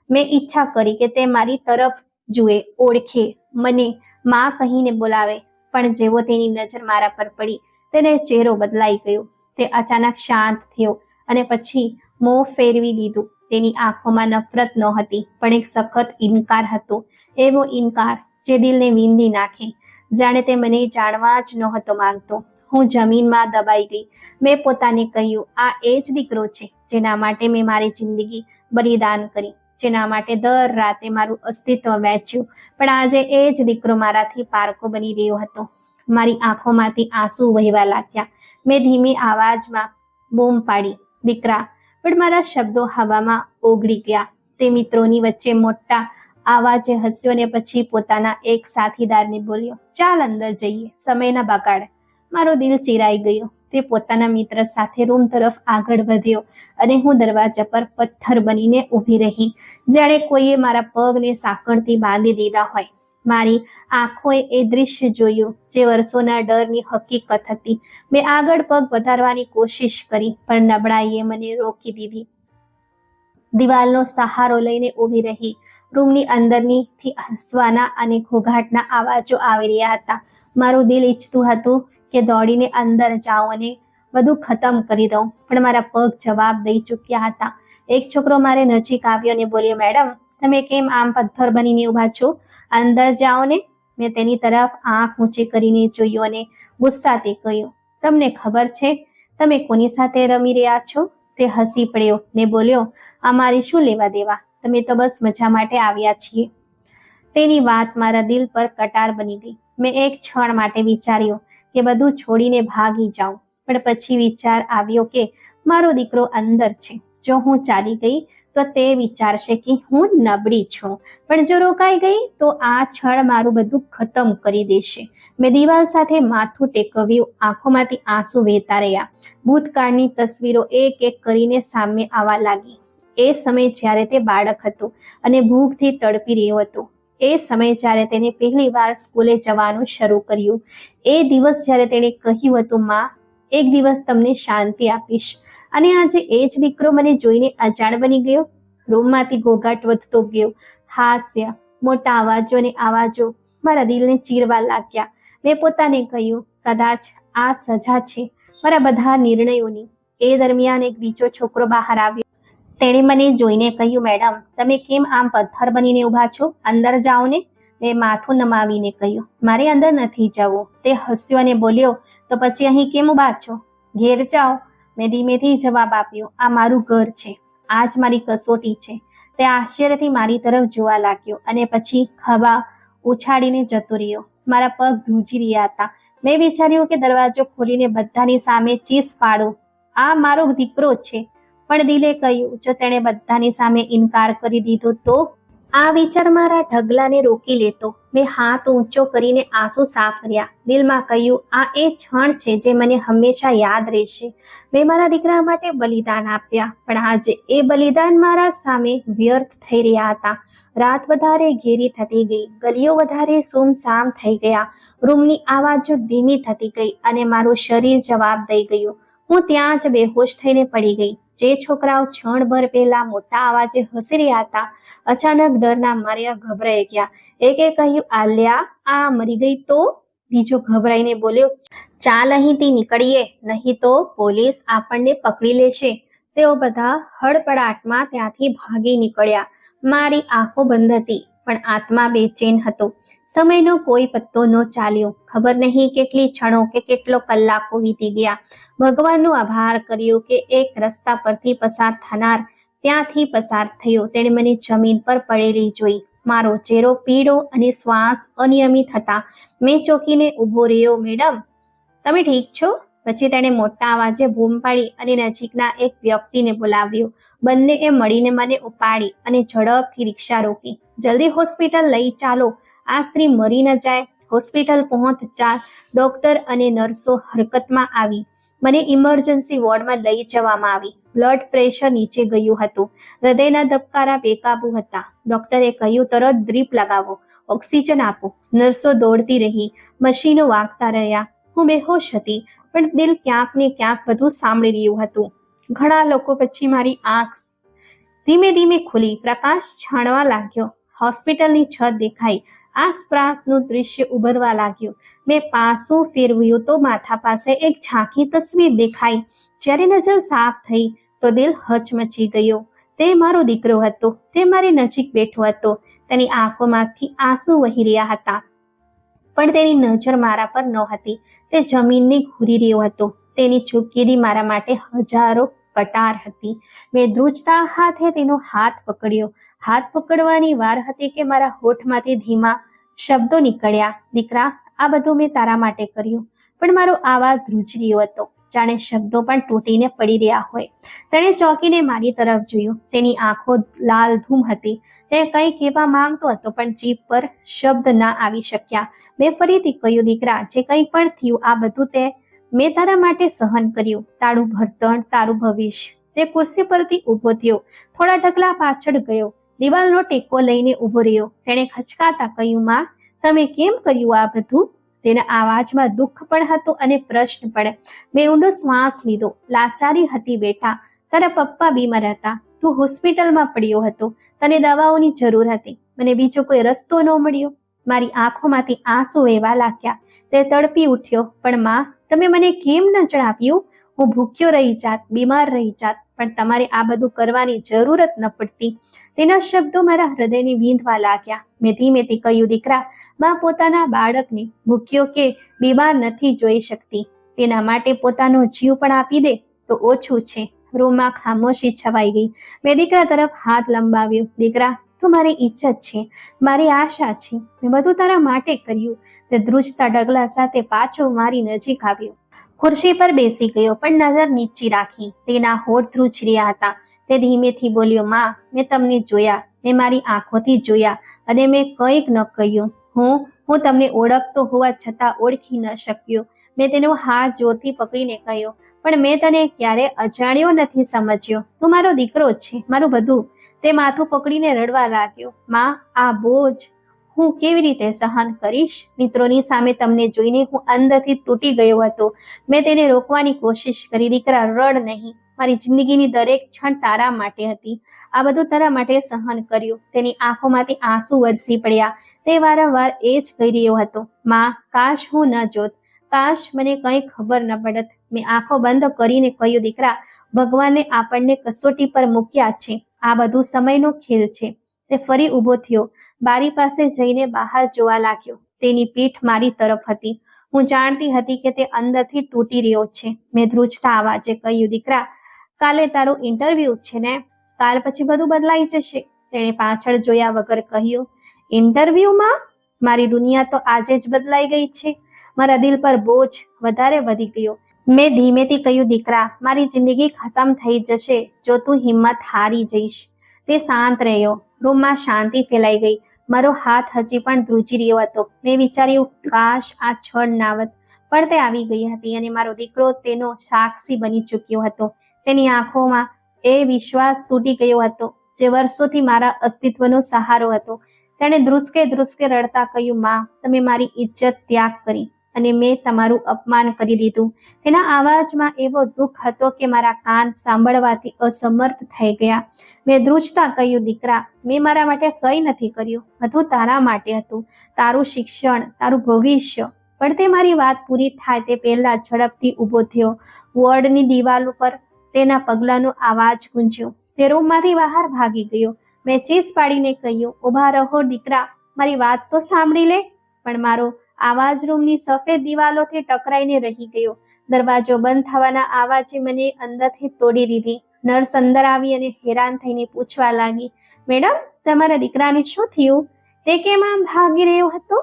A: મેં ઈચ્છા કરી કે તે મારી તરફ જુએ, ઓળખે, મને માં કહીને બોલાવે, પણ જેવો તેની નજર મારા પર પડી તેને ચહેરો બદલાઈ ગયો. તે અચાનક શાંત થયો અને પછી મોં ફેરવી લીધું. તેની આંખોમાં નફરત નહોતી, પણ એક સખત ઇનકાર હતો. એવો ઇનકાર જે દિલને વીંધી નાખે, જાણે તે મને જાણવા જ નહોતો માંગતો. હું જમીનમાં દબાઈ ગઈ. મેં પોતાને કહ્યું, આ એ જ દીકરો છે જેના માટે મેં મારી જિંદગી બલિદાન કરી, જેના માટે દર રાતે મારું અસ્તિત્વ વહેંચ્યું. પણ આજે એ જ દીકરો મારાથી પારકો બની રહ્યો હતો. મારી આંખોમાંથી આંસુ વહેવા લાગ્યા. મેં ધીમી આવાજમાં બૂમ પાડી, દીકરા! પણ મારા શબ્દો હવામાં ઓગળી ગયા. તે મિત્રોની વચ્ચે મોટા આવાજે હસ્યો અને પછી પોતાના એક સાથીદારને બોલ્યો, ચાલ અંદર જઈએ, સમય ન બગાડ. મારો દિલ ચીરાઈ ગયો. તે પોતાના મિત્ર સાથે રૂમ તરફ આગળ વધ્યો અને હું દરવાજા પર પથ્થર બનીને ઊભી રહી, જાણે કોઈએ મારા પગને સાંકળથી બાંધી દીધા હોય. મારી આંખોએ એ દૃશ્ય જોયું જે વર્ષોના ડરની હકીકત હતી. મેં આગળ પગ વધારવાની કોશિશ કરી, પણ નબળાઈએ મને રોકી દીધી. દિવાલનો સહારો લઈને ઊભી રહી. રૂમની અંદરથી હસવાના અને ઘોઘાટના અવાજો આવી રહ્યા હતા. મારું દિલ ઈચ્છતું હતું કે દોડીને અંદર જાઉં અને બધું ખતમ કરી દઉં, પણ મારા પગ જવાબ દઈ ચૂક્યા હતા. એક છોકરો મારે નજીક આવ્યો અને બોલ્યો, મેડમ, તમે કેમ આમ પથ્થર બનીને ઊભા છો? અંદર જાઓ ને. મેં તેની તરફ આંખ ઊંચી કરીને જોયું અને ગુસ્સાથી કહ્યું, તમને ખબર છે તમે કોની સાથે રમી રહ્યા છો? તે હસી પડ્યો ને બોલ્યો, અમારી શું લેવા દેવા? તમે તો બસ મજા માટે આવ્યા છીએ. તેની વાત મારા દિલ પર કટાર બની ગઈ. મેં એક ક્ષણ માટે વિચાર્યું કે બધું છોડીને ભાગી જાઉં, પણ પછી વિચાર આવ્યો કે મારો દીકરો અંદર છે. જો હું ચાલી ગઈ તો તે વિચારશે કે હું નબળી છું, પણ જો રોકાઈ ગઈ તો આ ક્ષણ મારું બધું ખતમ કરી દેશે. મેં દિવાલ સાથે માથું ટેકવ્યું. આંખોમાંથી આંસુ વહેતા રહ્યા. ભૂતકાળની તસવીરો એક એક કરીને સામે આવવા લાગી. એ સમય જ્યારે તે બાળક હતો અને ભૂખથી તડપી રહ્યો હતો. એ સમય જ્યારે તેને પહેલી વાર સ્કૂલે જવાનું શરૂ કર્યું. એ દિવસ જ્યારે તેણે કહ્યું હતું, માં, એક દિવસ તમને શાંતિ આપીશ. અને આજે એ જ દીકરો મને જોઈને અજાણ બની ગયો. રૂમમાંથી ઘોઘાટ વધતો ગયો. હાસ્ય, મોટા અવાજો અને આવાજો મારા દિલને ચીરવા લાગ્યા. મેં પોતાને કહ્યું, કદાચ આ સજા છે મારા બધા નિર્ણયોની. એ દરમિયાન એક બીજો છોકરો બહાર આવ્યો. તેણે મને જોઈને કહ્યું, મેડમ, તમે કેમ આમ પથ્થર બનીને ઊભા છો? અંદર જાઓ ને. મેં માથું નમાવીને કહ્યું, મારે અંદર નથી જવું. તે હસ્યો અને બોલ્યો, તો પછી અહીં કેમ ઊભા છો? ઘેર જાઓ. મેં ધીમેથી જવાબ આપ્યો, આ મારું ઘર છે, આ જ મારી કસોટી છે. તે આશ્ચર્યથી મારી તરફ જોવા લાગ્યો અને પછી ખભા ઉછાળીને જતો રહ્યો. મારા પગ ધ્રુજી રહ્યા હતા. મેં વિચાર્યું કે દરવાજો ખોલીને બધાની સામે ચીસ પાડું, આ મારો દીકરો છે. પણ દિલે કહ્યું, જો તેણે બધાની સામે ઇનકાર કરી દીધો તો? આ વિચાર મારા ઢગલાને રોકી લેતો. મેં હાથ ઊંચો કરીને આંસુ સાફ કર્યા. દિલમાં કહ્યું, આ એ ક્ષણ છે જે મને હંમેશા યાદ રહેશે. મેં મારા દીકરા માટે બલિદાન આપ્યા, પણ આજે એ બલિદાન મારા સામે વ્યર્થ થઈ રહ્યા હતા. રાત વધારે ઘેરી થતી ગઈ. ગલીઓ વધારે સુમસામ થઈ ગયા. રૂમની આવાજો ધીમી થતી ગઈ અને મારું શરીર જવાબ દઈ ગયું. હું ત્યાં જ બેહોશ થઈને પડી ગઈ. જે છોકરાઓ ક્ષણભર પહેલા મોટા અવાજે હસી રહ્યા હતા, અચાનક ડરના માર્યા ગભરાઈ ગયા. એકે કહ્યું, આલ્યા, આ મરી ગઈ તો? બીજો ગભરાઈને બોલ્યો, ચાલ અહીંથી નીકળીએ, નહીં તો પોલીસ આપણને પકડી લેશે. તેઓ બધા હડપડાટમાં ત્યાંથી ભાગી નીકળ્યા. મારી આંખો બંધ હતી, પણ આત્મા બેચેન હતો. સમયનો કોઈ પત્તો ન ચાલ્યો. ખબર નહીં કેટલી ક્ષણો કે કેટલો કલાકો વીતી ગયા. ભગવાનનો આભાર કર્યો કે એક રસ્તા પરથી પસાર થનાર ત્યાંથી પસાર થયો. તેણે મને જમીન પર પડેલી જોઈ. મારો ચહેરો પીળો અને શ્વાસ અનિયમિત હતા. મેં ચોંકીને ઊભો રહ્યો. મેડમ, તમે ઠીક છો? પછી તેણે મોટા અવાજે બૂમ પાડી અને નજીકના એક વ્યક્તિને બોલાવ્યો. બંનેએ મળીને મને ઉપાડી અને ઝડપથી રિક્ષા રોકી. જલ્દી હોસ્પિટલ લઈ ચાલો, આ સ્ત્રી મરી ન જાય. હોસ્પિટલ પહોંચતા ડોક્ટર અને નર્સો હરકતમાં આવી. મને ઇમરજન્સી વોર્ડમાં લઈ જવામાં આવી. બ્લડ પ્રેશર નીચે ગયું હતું. હૃદયના ધબકારા બેકાબુ હતા. ડોક્ટરે કહ્યું, તરત ડ્રીપ લગાવો, ઓક્સિજન આપો. નર્સો દોડતી રહી. મશીનો વાગતા રહ્યા. હું બેહોશ હતી, પણ દિલ ક્યાંક ને ક્યાંક બધું સાંભળી રહ્યું હતું. ઘણા લોકો પછી મારી આંખ ધીમે ધીમે ખુલી. પ્રકાશ છાણવા લાગ્યો. હોસ્પિટલની છત દેખાઈ. આસપાસનું દૃશ્ય ઉભરવા લાગ્યું. મેં પાસું ફેરવ્યું તો માથા પાસે એક ઝાંખી તસવીર દેખાઈ. જ્યારે નજર સાફ થઈ તો દિલ હચમચી ગયો. તે મારો દીકરો હતો. તે મારી નજીક બેઠો હતો. તેની આંખોમાંથી આંસુ વહી રહ્યા હતા, પણ તેની નજર મારા પર નહોતી. તે જમીનને ઘૂરી રહ્યો હતો. તેની ચૂપકીદી મારા માટે હજારો કટાર હતી. મેં ધ્રુજતા હાથે તેનો હાથ પકડ્યો. હાથ પકડવાની વાર હતી કે મારા હોઠમાંથી ધીમા શબ્દો નીકળ્યા. દીકરા, આ બધું મેં તારા માટે કર્યું. પણ મારો આવાજ ધ્રુજી રહ્યો હતો, જાણે શબ્દો પણ તૂટીને પડી રહ્યા હોય. તેણે ચોંકીને મારી તરફ જોયું. તેની આંખો લાલધૂમ હતી. તે કંઈ કહેવા માંગતો હતો, પણ જીભ પર શબ્દ ના આવી શક્યા. મેં ફરીથી કહ્યું, દીકરા, જે કંઈ પણ થયું આ બધું મેં તારા માટે સહન કર્યું. તારું ભણતર, તારું ભવિષ્ય. તે ખુરશી પરથી ઊભો થયો. થોડા ઢગલા પાછળ ગયો. દિવાલનો ટેકો લઈને ઊભો રહ્યો. તેણે ખચકાતા કહ્યું, માં, તમે કેમ કર્યું આ બધું? તેના આવાજમાં દુઃખ પણ હતું અને પ્રશ્ન પણ. મેં ઊંડો શ્વાસ લીધો. લાચારી હતી બેટા. તારા પપ્પા બીમાર હતા. તું હોસ્પિટલમાં પડ્યો હતો. તને દવાઓની જરૂર હતી. મને બીજો કોઈ રસ્તો ન મળ્યો. મારી આંખોમાંથી આંસુ વહેવા લાગ્યા. તે તડપી ઉઠ્યો, પણ માં, તમે મને કેમ ન જણાવ્યું? હું ભૂખ્યો રહી જાત, બીમાર રહી જાત, પણ તમારે આ બધું કરવાની જરૂરત ન પડતી. તેના શબ્દો મારા હૃદયને વીંધવા લાગ્યા. મેં ધીમેથી કહ્યું, દીકરા, માં પોતાના બાળકને ભૂખ્યો કે બીમાર નથી જોઈ શકતી. તેના માટે પોતાનો જીવ પણ આપી દે તો ઓછું છે. રૂમમાં ખામોશી છવાઈ ગઈ. મેં દીકરા તરફ હાથ લંબાવ્યો. દીકરા, તું મારી ઇજ્જત છે, મારી આશા છે. મેં બધું તારા માટે કર્યું. તે ધ્રુજતા ડગલા સાથે પાછો મારી નજીક આવ્યો. ખુરશી પર બેસી ગયો, પણ નજર નીચી રાખી. તેના હોઠ ધ્રુજી રહ્યા હતા. તે ધીમેથી બોલ્યો, માં, મેં તમને જોયા. મેં મારી આંખોથી જોયા અને મેં કંઈક ન કહ્યું. હું તમને ઓળખતો હોવા છતાં ઓળખી ન શક્યો. મેં તેનો હાથ જોરથી પકડીને કહ્યું, પણ મેં તને ક્યારે અજાણ્યો નથી સમજ્યો. તું મારો દીકરો છે, મારું બધું. તે માથું પકડીને રડવા લાગ્યો. માં, આ બોજ હું કેવી રીતે સહન કરીશ? મિત્રોની સામે તમને જોઈને હું અંદરથી તૂટી ગયો હતો. મેં તેને રોકવાની કોશિશ કરી. દીકરા, રડ નહીં. મારી જિંદગીની દરેક ક્ષણ તારા માટે હતી. આ બધું તારા માટે સહન કર્યું. તેની આંખોમાંથી આંસુ વરસી પડ્યા. તે વારંવાર એ જ કહી રહ્યો હતો, માં, કાશ હું ન જોત. કાશ મને કંઈ ખબર ન પડત. મેં આંખો બંધ કરીને કહ્યું, દીકરા, ભગવાને આપણને કસોટી પર મૂક્યા છે. આ બધું સમયનો ખેલ છે. તે ફરી ઊભો થયો. બારી પાસે જઈને બહાર જોવા લાગ્યો. તેની પીઠ મારી તરફ હતી. હું જાણતી હતી કે તે અંદરથી તૂટી રહ્યો છે. મેં ધ્રુજતા અવાજે કહ્યું, દીકરા, કાલે તારું ઇન્ટરવ્યુ છે ને? કાલ પછી બધું બદલાઈ જશે. તેણે પાછળ જોયા વગર કહ્યું, ઇન્ટરવ્યુમાં? મારી દુનિયા તો આજે જ બદલાઈ ગઈ છે. મારા દિલ પર બોજ વધારે વધી ગયો. મેં ધીમેથી કહ્યું, દીકરા, મારી જિંદગી ખતમ થઈ જશે જો તું હિંમત હારી જઈશ. તે શાંત રહ્યો. રૂમમાં શાંતિ ફેલાઈ ગઈ. મારો હાથ હજી પણ ધ્રુજી રહ્યો હતો. મેં વિચાર્યું, કાશ આ છળ નાવત, પણ તે આવી ગઈ હતી અને મારો દીકરો તેનો સાક્ષી બની ચૂક્યો હતો. તેની આંખોમાં એ વિશ્વાસ તૂટી ગયો હતો જે વર્ષોથી મારા અસ્તિત્વનો સહારો હતો. તેણે ધ્રુસકે ધ્રુસકે રડતા કહ્યું, માં, તમે મારી ઇજ્જત ત્યાગ કરી અને મેં તમારું અપમાન કરી દીધું. તેના અવાજમાં એવો દુઃખ હતો કે મારા કાન સાંભળવાથી અસમર્થ થઈ ગયા. મેં ધ્રુજતા કહ્યું, દીકરા, મેં મારા માટે કંઈ નથી કર્યું. બધું તારા માટે હતું. તારું શિક્ષણ, તારું ભવિષ્ય. પણ તે મારી વાત પૂરી થાય તે પહેલા ઝડપથી ઊભો થયો. વોર્ડની દિવાલ ઉપર તેના પગલાંનો આવાજ ગુંજ્યો. તે રૂમમાંથી બહાર ભાગી ગયો. મેં ચીસ પાડીને કહ્યું, ઊભા રહો દીકરા, મારી વાત તો સાંભળી લે. પણ મારો આવાજ રૂમની સફેદ દિવાલોથી ટકરાઈને રહી ગયો. દરવાજો બંધ થવાના આવાજે મને અંદરથી તોડી દીધી. નર્સ અંદર આવી અને હેરાન થઈને પૂછવા લાગી, મેડમ, તમારા દીકરાને શું થયું? તે કેમ આમ ભાગી રહ્યો હતો?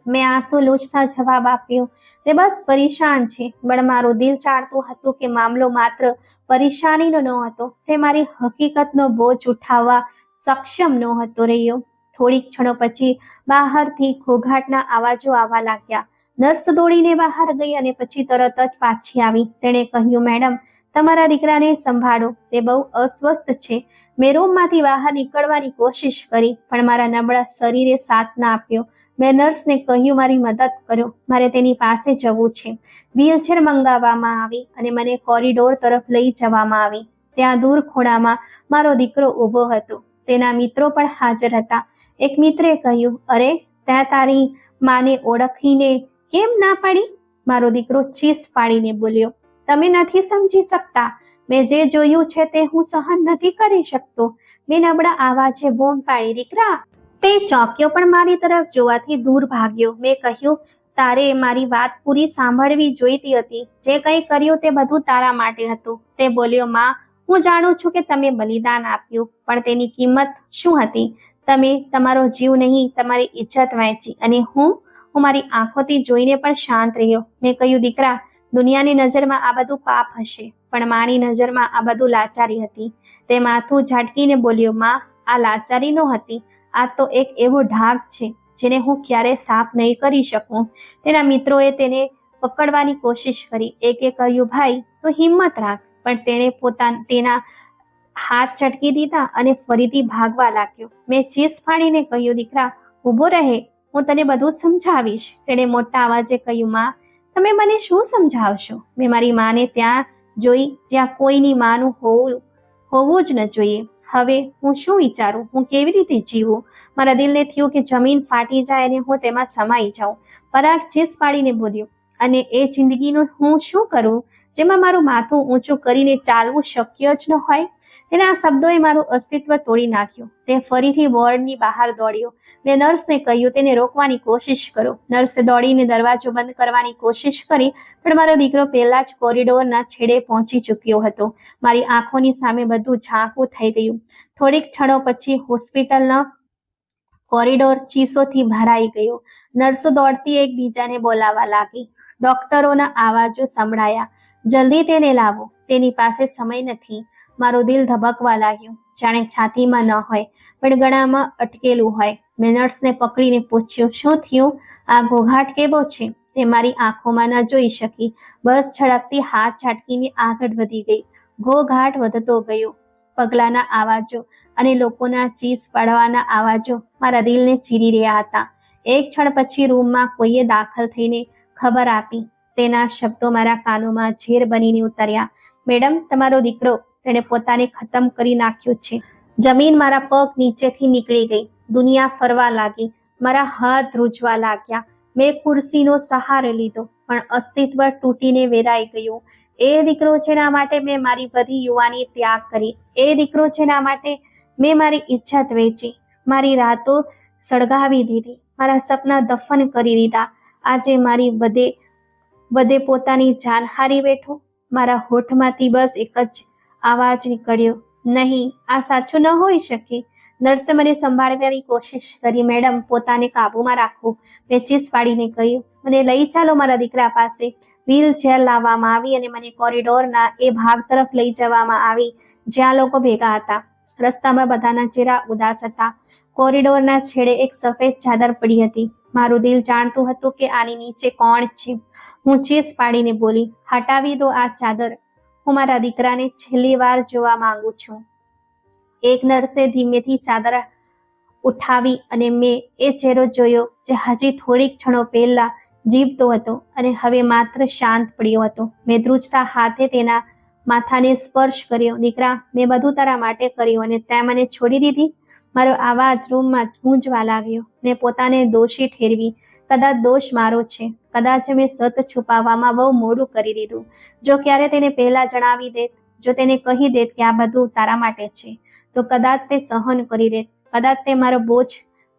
A: મેં આંસુ લૂછતા જવાબ આપ્યો, તે બસ પરેશાન છે. પણ મારું દિલ ચાહતું હતું કે મામલો માત્ર પરેશાનીનો ન હતો. તે મારી હકીકતનો બોજ ઉઠાવવા સક્ષમ નહોતો રહ્યો. થોડીક ક્ષણો પછી બહારથી ઘોઘાટના અવાજો આવવા લાગ્યા. નર્સ દોડીને બહાર ગઈ અને પછી તરત જ પાછી આવી. તેણે કહ્યું, મેડમ, તમારા દીકરાને સંભાળો, તે બહુ અસ્વસ્થ છે. મેં રૂમમાંથી બહાર નીકળવાની કોશિશ કરી, પણ મારા નબળા શરીરે સાથ ના આપ્યો. મેં નર્સને કહ્યું, મારી મદદ કરો, મારે તેની પાસે જવું છે. વ્હીલચેર મંગાવવામાં આવી અને મને કોરિડોર તરફ લઈ જવામાં આવી. ત્યાં દૂર ખૂણામાં મારો દીકરો ઊભો હતો. તેના મિત્રો પણ હાજર હતા. એક મિત્રે કહ્યું, અરે, ત્યાં તારી માને ઓળખીને કેમ ના પાડી? મારો દીકરો ચીસ પાડીને બોલ્યો, તમે નથી સમજી શકતા. મેં જે જોયું છે તે હું સહન નથી કરી શકતો. મેં નબળા આવાજે બૂમ પાડી, દીકરા! તે ચોંક્યો પણ મારી તરફ જોવાથી દૂર ભાગ્યો. મેં કહ્યું, તારે મારી વાત પૂરી સાંભળવી જોઈતી હતી. જે કંઈ કર્યું તે બધું તારા માટે હતું. તે બોલ્યો, માં, હું જાણું છું કે તમે બલિદાન આપ્યું, પણ તેની કિંમત શું હતી? તમે તમારો જીવ નહીં, તમારી ઇજ્જત વહેંચી, અને હું મારી આંખોથી જોઈને પણ શાંત રહ્યો. મેં કહ્યું, દીકરા, દુનિયાની નજરમાં આ બધું પાપ હશે, પણ માની નજરમાં આ બધું લાચારી હતી. તે માથું ઝાટકીને બોલ્યો, માં, આ લાચારી નહોતી. આ તો એક એવો ઢાક છે જેને હું ક્યારેય સાફ નહીં કરી શકું. તેના મિત્રોએ તેને પકડવાની કોશિશ કરી. એકે કહ્યું, ભાઈ, તું હિંમત રાખ, પણ તેણે તેના હાથ ચટકી દીધા અને ફરીથી ભાગવા લાગ્યો. મેં ચીસ ફાડીને કહ્યું, દીકરા, ઊભો રહે, હું તને બધું સમજાવીશ. તેણે મોટા અવાજે કહ્યું, માં, તમે મને શું સમજાવશો? મેં મારી માને ત્યાં જોઈ જ્યાં કોઈની માનું હોવું જ ન જોઈએ. હવે હું શું વિચારું? હું કેવી રીતે જીવું? મારા દિલને થયું કે જમીન ફાટી જાય અને હું તેમાં સમાઈ જાઉં. પરાગ ચીસ પાડીને બોલ્યો, અને એ જિંદગીનું હું શું કરું જેમાં મારું માથું ઊંચું કરીને ચાલવું શક્ય જ ન હોય? તેના શબ્દોએ મારું અસ્તિત્વ તોડી નાખ્યું. તે ફરીથી વોર્ડની બહાર દોડ્યો. મેં નર્સને કહ્યું, તેને રોકવાની કોશિશ કરો. નર્સે દોડીને દરવાજો બંધ કરવાની કોશિશ કરી, પણ મારો દીકરો પહેલા જ કોરિડોરના છેડે પહોંચી ચૂક્યો હતો. મારી આંખોની સામે બધું ઝાંખું થઈ ગયું. થોડીક ક્ષણો પછી હોસ્પિટલનો કોરિડોર ચીસોથી ભરાઈ ગયો. નર્સો દોડતી એકબીજાને બોલાવવા લાગી. ડોક્ટરોના અવાજો સંભળાયા, જલ્દી તેને લાવો, તેની પાસે સમય નથી. મારું દિલ ધબકવા લાગ્યું, જાણે છાતીમાં ન હોય પણ ગળામાં અટકેલું હોય. મેં નર્સને પકડીને પૂછ્યું, શું થયું? આ ઘોઘાટ કેવો છે? તે મારી આંખોમાં ન જોઈ શકી. બસ ઝડપથી હાથ ઝાટકીને આગળ વધી ગઈ. ઘોઘાટ વધતો ગયો. પગલાંના અવાજો અને લોકોના ચીસ પાડવાના અવાજો મારા દિલને ચીરી રહ્યા હતા. એક ક્ષણ પછી રૂમમાં કોઈએ દાખલ થઈને ખબર આપી. તેના શબ્દો મારા કાનોમાં ઝેર બનીને ઉતર્યા. મેડમ, તમારો દીકરો, તેણે પોતાને ખતમ કરી નાખ્યું છે. જમીન મારા પગ નીચેથી નીકળી ગઈ. દુનિયા ફરવા લાગી. મારા હાથ ધ્રુજવા લાગ્યા. મેં ખુરશીનો સહારો લીધો, પણ અસ્તિત્વ તૂટીને વેરાઈ ગયું. એ દીકરો જેના માટે મેં મારી બધી યુવાની ત્યાગ કરી, એ દીકરો જેના માટે મેં મારી ઇજ્જત વેચી, મારી રાતો સળગાવી દીધી, મારા સપના દફન કરી દીધા, આજે મારી બધે પોતાની જાન હારી બેઠો. મારા હોઠમાંથી બસ એક જ આવાજ નીકળ્યો, નહીં, આ સાચું ન હોઈ શકે. નર્સે મને સંભાળવાની કોશિશ કરી. મેડમ, પોતાને કાબુમાં રાખો, મેં ચીસ પાડીને કહ્યું. મને લઈ ચાલો મારા દીકરા પાસે. વ્હીલચેર લાવવામાં આવી અને મને કોરિડોરના એ ભાગ તરફ લઈ જવામાં આવી જ્યાં લોકો ભેગા હતા. રસ્તામાં બધાના ચહેરા ઉદાસ હતા. કોરિડોરના છેડે એક સફેદ ચાદર પડી હતી. મારું દિલ જાણતું હતું કે આની નીચે કોણ છે. હું ચીસ પાડીને બોલી, હટાવી દો આ ચાદર, હું મારા દીકરાને છેલ્લી વાર જોવા માંગુ છું. એક નર્સે ધીમેથી ચાદર ઉઠાવી અને મેં એ ચહેરો જોયો જે હજી થોડીક ક્ષણો પહેલા જીવતો હતો અને હવે માત્ર શાંત પડ્યો હતો. મેં ધ્રુજતા હાથે તેના માથાને સ્પર્શ કર્યો. દીકરા, મેં બધું તારા માટે કર્યું અને તે મને છોડી દીધી. મારો આવાજ રૂમમાં ગૂંજવા લાગ્યો. મેં પોતાને દોષી ઠેરવી. કદાચ દોષ મારો છે. કદાચ મેં સત છુપાવવામાં બહુ મોડું કરી દીધું. જો ક્યારે તેને પહેલા જણાવી દેત, જો તેને કહી દેત કે આ બધું તારા માટે છે, તો કદાચ તે સહન કરી લેત. કદાચ તે મારો બોજ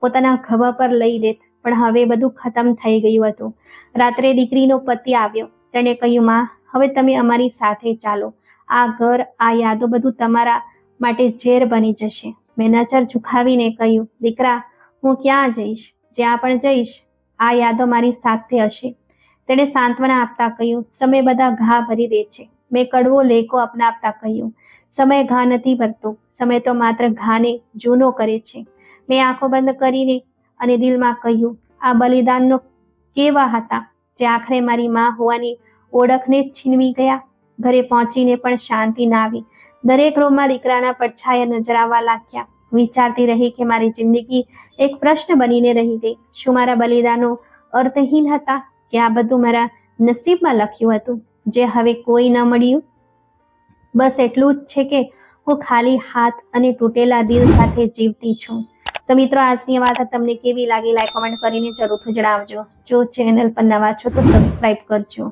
A: પોતાના ખભા પર લઈ લેત. પણ હવે બધું ખતમ થઈ ગયું હતું. રાત્રે દીકરીનો પતિ આવ્યો. તેણે કહ્યું, માં, હવે તમે અમારી સાથે ચાલો. આ ઘર, આ યાદો, બધું તમારા માટે ઝેર બની જશે. મેં નજર ઝુકાવીને કહ્યું, દીકરા, હું ક્યાં જઈશ? જ્યાં પણ જઈશ, આ યાદો મારી સાથે હશે. તેણે સાંત્વના આપતા કહ્યું, સમય બધા ઘા ભરી દે છે. મેં કડવો લેકો અપનાવતા કહ્યું, સમય ઘા નથી ભરતો, સમય તો માત્ર ઘાને જૂનો કરે છે. મેં આંખો બંધ કરીને અને દિલમાં કહ્યું, આ બલિદાનનો કેવા હતા જે આખરે મારી માં હોવાની ઓળખને જ છીનવી ગયા. ઘરે પહોંચીને પણ શાંતિ ના આવી. દરેક રૂમમાં દીકરાના પડછાયા નજર આવવા લાગ્યા. વિચારતી રહી કે મારી જિંદગી એક પ્રશ્ન બનીને રહી ગઈ. શું મારા બલિદાનો અર્થહીન હતા કે આ બધું મારા નસીબમાં લખ્યું હતું જે હવે કોઈ ન મળ્યું? બસ એટલું જ છે કે હું ખાલી હાથ અને તૂટેલા દિલ સાથે જીવતી છું. તો મિત્રો આજની વાત તમને કેવી લાગી લાઈક કમેન્ટ કરીને જરૂરથી જણાવજો. જો ચેનલ પર નવા છો તો સબસ્ક્રાઇબ કરજો.